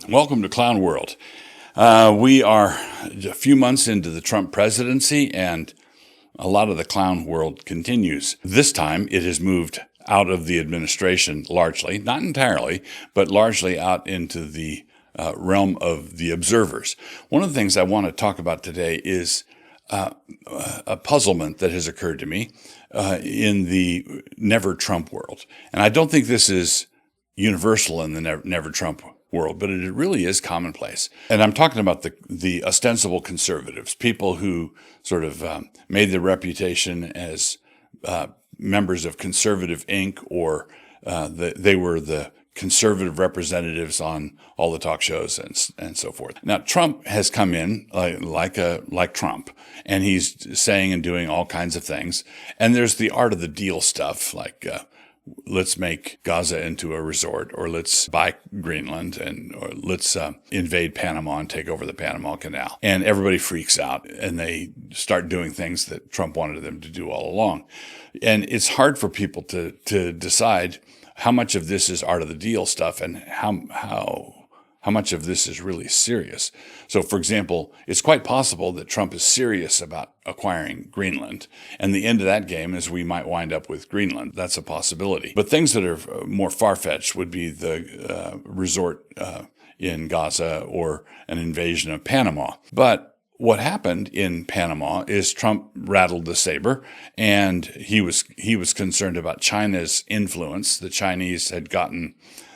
Welcome to Clown World. We are a few months into the Trump presidency, and a lot of the clown world continues. This time, it has moved out of the administration largely, not entirely, but largely out into the realm of the observers. One of the things I want to talk about today is a puzzlement that has occurred to me in the Never Trump world. And I don't think this is universal in the Never Trump world, but it really is commonplace. And I'm talking about the ostensible conservatives, people who sort of made their reputation as members of Conservative Inc., or they were the conservative representatives on all the talk shows and so forth. Now, Trump has come in like Trump, and he's saying and doing all kinds of things. And there's the art of the deal stuff, like let's make Gaza into a resort, or let's buy Greenland, or let's invade Panama and take over the Panama Canal. And everybody freaks out, and they start doing things that Trump wanted them to do all along. And it's hard for people to decide how much of this is art of the deal stuff and how much of this is really serious. So, for example, it's quite possible that Trump is serious about acquiring Greenland, and the end of that game is we might wind up with Greenland. That's a possibility. But things that are more far-fetched would be the resort in Gaza or an invasion of Panama. But what happened in Panama is Trump rattled the saber, and he was concerned about China's influence. The Chinese had gotten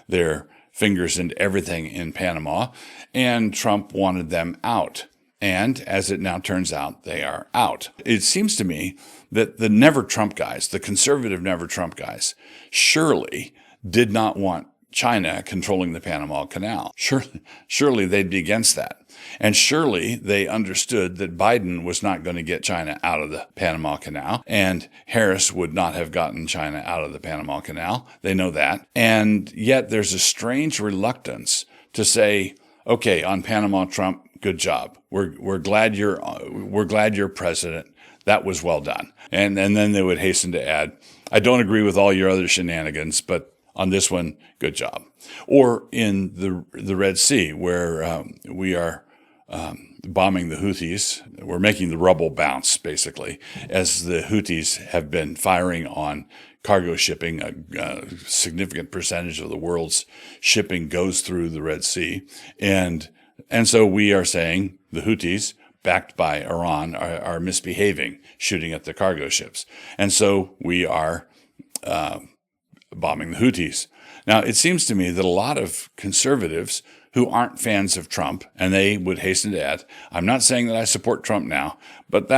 their fingers into everything in Panama, and Trump wanted them out. And as it now turns out, they are out. It seems to me that the Never Trump guys, the conservative Never Trump guys, surely did not want China controlling the Panama Canal. Surely they'd be against that. And surely they understood that Biden was not going to get China out of the Panama Canal, and Harris would not have gotten China out of the Panama Canal. They know that. And yet there's a strange reluctance to say, okay, on Panama, Trump, good job. We're glad you're president. That was well done. And then they would hasten to add, I don't agree with all your other shenanigans, but on this one, good job. Or in the Red Sea, where we are bombing the Houthis. We're making the rubble bounce, basically, as the Houthis have been firing on cargo shipping. A significant percentage of the world's shipping goes through the Red Sea. And so we are saying the Houthis, backed by Iran, are misbehaving, shooting at the cargo ships. And so we are bombing the Houthis. Now, it seems to me that a lot of conservatives who aren't fans of Trump, and they would hasten to add, I'm not saying that I support Trump now, but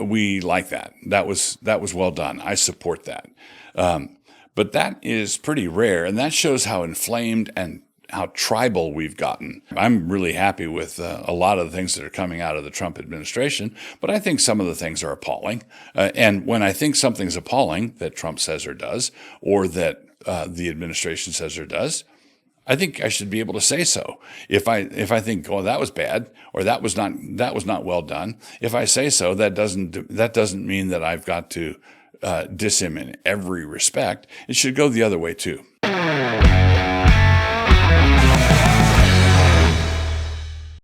we like that. That was well done. I support that. But that is pretty rare, and that shows how inflamed and how tribal we've gotten. I'm really happy with a lot of the things that are coming out of the Trump administration, but I think some of the things are appalling. And when I think something's appalling that Trump says or does, or that the administration says or does, I think I should be able to say so. If I think, oh, that was bad, or that was not well done, if I say so, that doesn't mean that I've got to diss him in every respect. It should go the other way too.